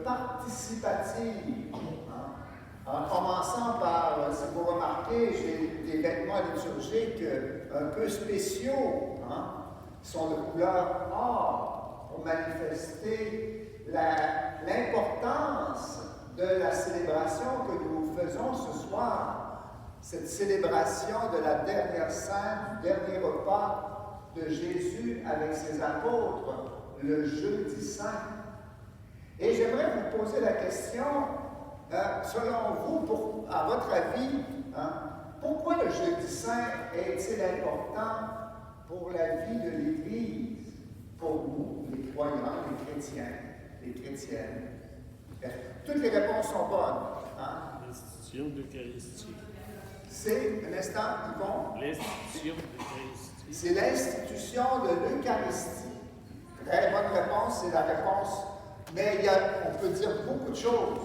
participative. En commençant par, si vous remarquez, j'ai des vêtements liturgiques un peu spéciaux, qui sont de couleur or, pour manifester l'importance de la célébration que nous faisons ce soir. Cette célébration de la dernière scène, du dernier repas de Jésus avec ses apôtres, le jeudi saint. Et j'aimerais vous poser la question, selon vous, à votre avis, pourquoi le jeudi saint est-il important pour la vie de l'Église, pour nous, les croyants, les chrétiens, les chrétiennes? Toutes les réponses sont bonnes. L'institution de l'Eucharistie. C'est, un instant, Yvon? L'institution de l'Eucharistie. C'est l'institution de l'Eucharistie. Très bonne réponse, c'est la réponse. Mais on peut dire beaucoup de choses.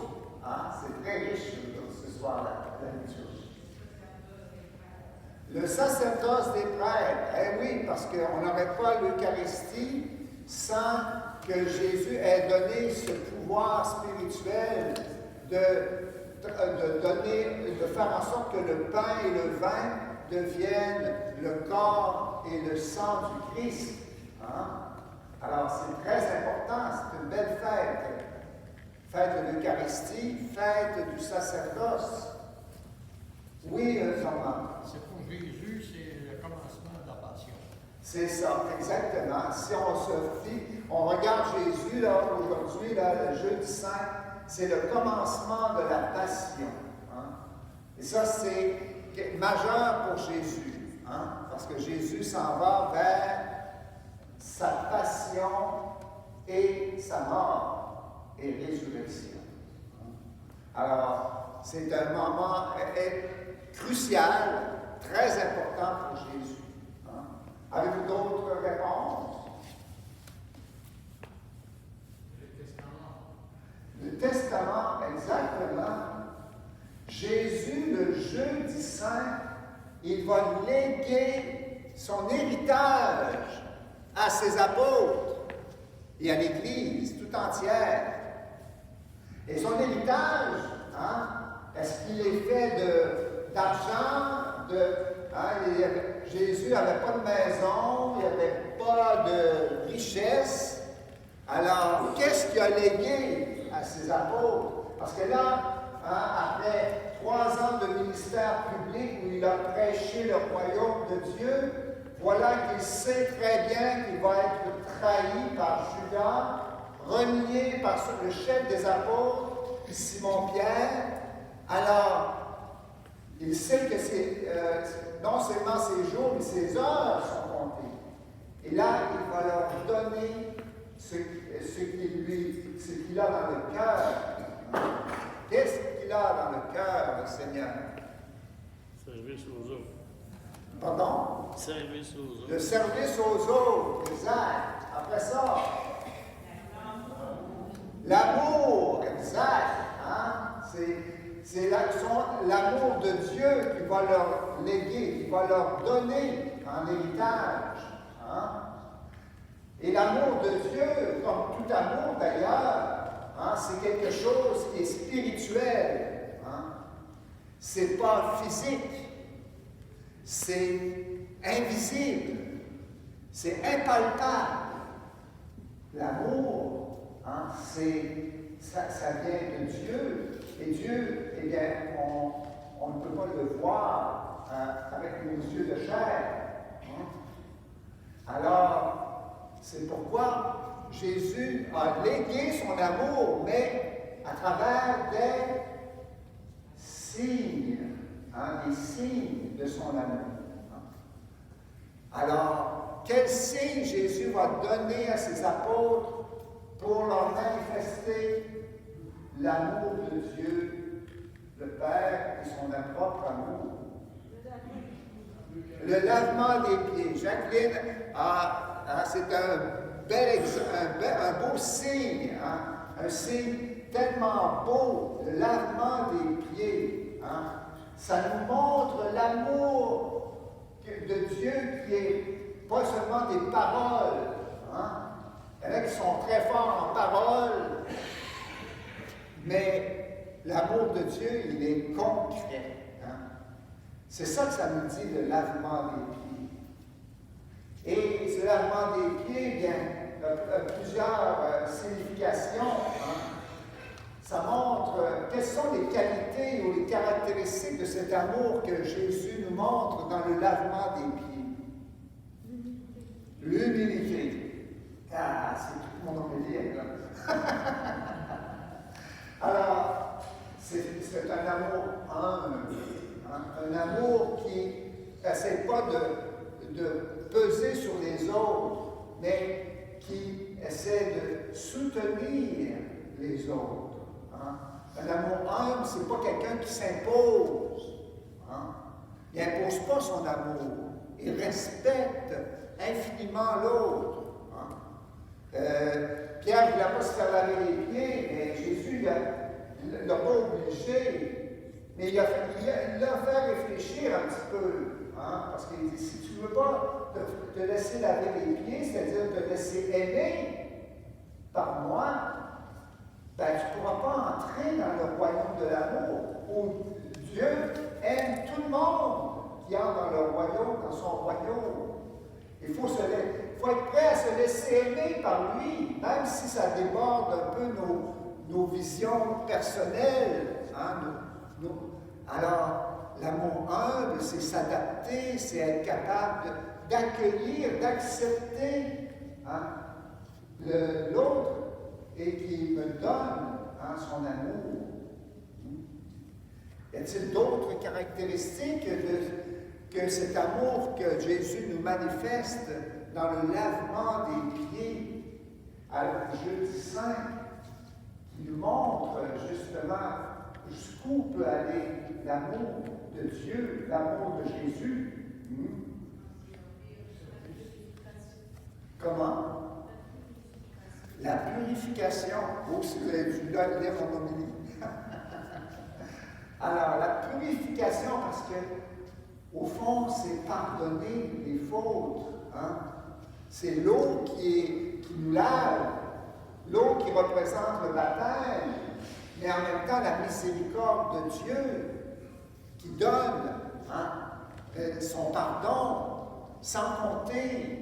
C'est très riche ce soir, la liturgie. Le sacerdoce des prêtres. Oui, parce qu'on n'aurait pas l'Eucharistie sans que Jésus ait donné ce pouvoir spirituel de faire en sorte que le pain et le vin deviennent le corps et le sang du Christ. Alors, c'est très important, c'est une belle fête. Fête de l'Eucharistie, fête du sacerdoce. Oui, Jean-Marc. C'est pour Jésus, c'est le commencement de la passion. C'est ça, exactement. Si on regarde Jésus, là, aujourd'hui, là, le jeudi saint, c'est le commencement de la passion. Et ça, c'est majeur pour Jésus, parce que Jésus s'en va vers sa passion et sa mort et résurrection. Alors, c'est un moment crucial, très important pour Jésus. Avez-vous d'autres réponses? Le testament, exactement. Jésus, le jeudi saint, il va léguer son héritage à ses apôtres et à l'Église tout entière. Et son héritage, est-ce qu'il est fait d'argent? Jésus n'avait pas de maison, il n'y avait pas de richesse. Alors, qu'est-ce qu'il a légué à ses apôtres? Parce que là, après 3 ans de ministère public où il a prêché le royaume de Dieu, voilà qu'il sait très bien qu'il va être trahi par Judas, renié par le chef des apôtres, Simon-Pierre. Alors, il sait que non seulement ses jours, mais ses heures sont comptées. Et là, il va leur donner ce qu'il a dans le cœur. Qu'est-ce qu'il a dans le cœur, le Seigneur? Service aux autres. Pardon? Service aux autres. Le service aux autres, exact. Après ça, l'amour, exact. C'est l'amour de Dieu qui va leur léguer, qui va leur donner en héritage. Et l'amour de Dieu, comme tout amour d'ailleurs, c'est quelque chose qui est spirituel. C'est pas physique. C'est invisible. C'est impalpable. L'amour, ça vient de Dieu. Et Dieu, eh bien, on ne peut pas le voir avec nos yeux de chair. Alors, c'est pourquoi Jésus a légué son amour, mais à travers des signes, des signes de son amour. Alors, quel signe Jésus va donner à ses apôtres pour leur manifester l'amour de Dieu, le Père et son propre amour? Le lavement des pieds. Jacqueline, c'est un beau signe, un signe tellement beau, le lavement des pieds. Ça nous montre l'amour de Dieu qui est pas seulement des paroles. Il y en a qui sont très forts en paroles, l'amour de Dieu, il est concret. Hein? C'est ça que ça nous dit, le lavement des pieds. Et ce lavement des pieds, bien, a plusieurs significations. Hein? Ça montre quelles sont les qualités ou les caractéristiques de cet amour que Jésus nous montre dans le lavement des pieds. L'humilité. Ah, c'est tout mon homélie, là. Alors, c'est un amour humble, hein? Un amour qui n'essaie pas de peser sur les autres, mais qui essaie de soutenir les autres. Hein? Un amour humble, ce n'est pas quelqu'un qui s'impose. Hein? Il n'impose pas son amour. Il respecte infiniment l'autre. Hein? Pierre ne voulait pas se faire laver les pieds, mais Jésus ne l'a pas obligé. Mais il l'a fait réfléchir un petit peu. Hein? Parce qu'il dit, si tu ne veux pas te laisser laver les pieds, c'est-à-dire te laisser aimer par moi, ben, tu ne pourras pas entrer dans le royaume de l'amour, où Dieu aime tout le monde qui entre dans le royaume, dans son royaume. Il faut être prêt à se laisser aimer par lui, même si ça déborde un peu nos visions personnelles. Hein, Alors, l'amour humble, c'est s'adapter, c'est être capable d'accueillir, d'accepter hein, l'autre et qui me donne hein, son amour. Y a-t-il d'autres caractéristiques que cet amour que Jésus nous manifeste dans le lavement des pieds à Jeudi Saint, qui nous montre justement jusqu'où peut aller l'amour de Dieu, l'amour de Jésus? Comment? La purification. Oh, si vous avez dû lire mon homélie. Alors, la purification, parce que, au fond, c'est pardonner les fautes. Hein? C'est l'eau qui nous lave, l'eau qui représente le baptême, mais en même temps la miséricorde de Dieu qui donne hein, son pardon sans compter.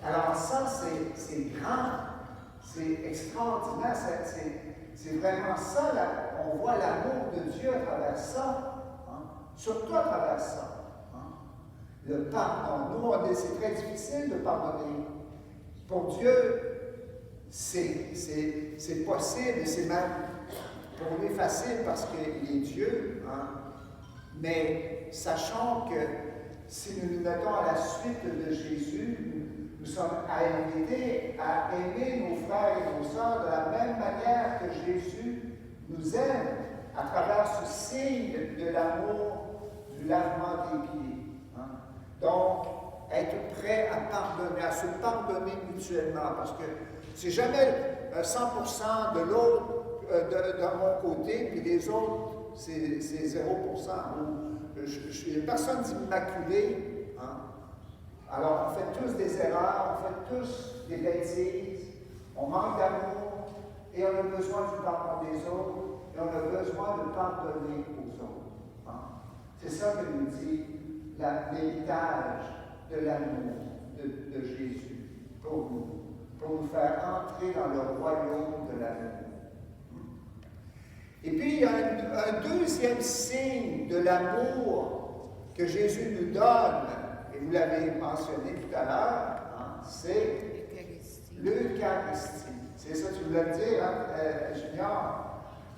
Alors ça, c'est grand, c'est extraordinaire, c'est vraiment ça, là, on voit l'amour de Dieu à travers ça, hein, surtout à travers ça. Hein, le pardon. Nous, c'est très difficile de pardonner. Pour Dieu, c'est possible, c'est même pour lui facile parce qu'il est Dieu. Hein, mais sachons que si nous nous mettons à la suite de Jésus, nous sommes invités à aimer nos frères et nos sœurs de la même manière que Jésus nous aime à travers ce signe de l'amour, du lavement des pieds. Hein. Donc, être prêt à pardonner, à se pardonner mutuellement, parce que c'est jamais 100% de l'autre, de mon côté, puis les autres, c'est 0%. Je suis une personne immaculée. Hein. Alors, on fait tous des erreurs, on fait tous des bêtises, on manque d'amour, et on a besoin du pardon des autres, et on a besoin de pardonner aux autres. Hein. C'est ça que nous dit l'héritage de l'amour de Jésus pour nous faire entrer dans le royaume de l'amour. Et puis, il y a un deuxième signe de l'amour que Jésus nous donne, et vous l'avez mentionné tout à l'heure, hein, c'est l'Eucharistie. C'est ça que tu voulais dire, hein, Junior?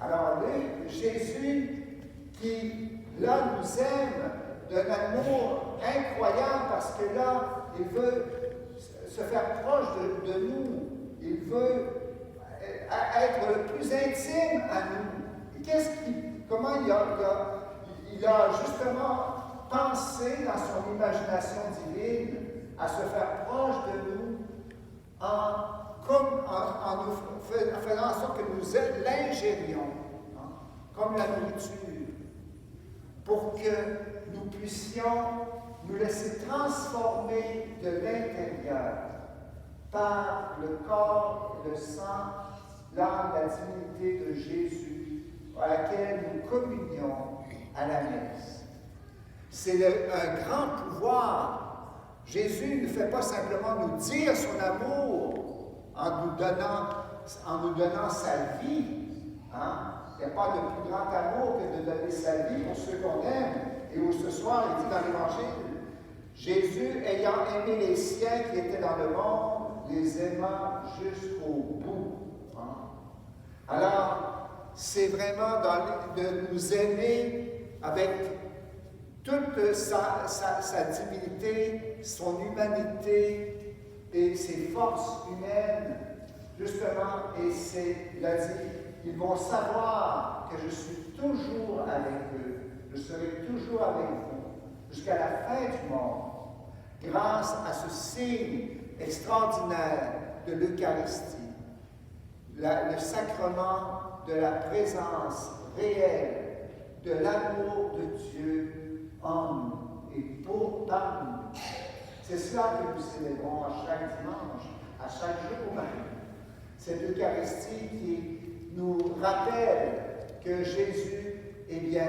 Alors, Jésus qui, là, nous aime d'un amour incroyable parce que là, il veut se faire proche de nous. Il veut être le plus intime à nous. Et comment il a justement pensé dans son imagination divine à se faire proche de nous en faisant en sorte que nous l'ingérions, hein, comme la nourriture, pour que nous puissions nous laisser transformer de l'intérieur par le corps, le sang, l'âme, la divinité de Jésus à laquelle nous communions à la messe. C'est un grand pouvoir. Jésus ne fait pas simplement nous dire son amour en nous donnant sa vie. Hein? Il n'y a pas de plus grand amour que de donner sa vie pour ceux qu'on aime. Et où ce soir, il dit dans l'Évangile, Jésus, ayant aimé les siens qui étaient dans le monde, les aimant jusqu'au bout. Hein? Alors, c'est vraiment de nous aimer avec toute sa divinité, son humanité et ses forces humaines, justement, et il a dit, ils vont savoir que je suis toujours avec eux, je serai toujours avec vous, jusqu'à la fin du monde, grâce à ce signe extraordinaire de l'Eucharistie, le sacrement de la présence réelle de l'amour de Dieu en nous et par nous. C'est cela que nous célébrons à chaque dimanche, à chaque jour même. Cette Eucharistie qui nous rappelle que Jésus, eh bien,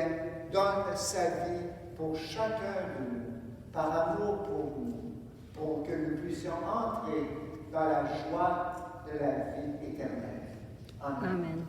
donne sa vie pour chacun de nous, par amour pour nous, pour que nous puissions entrer dans la joie de la vie éternelle. Amen. Amen.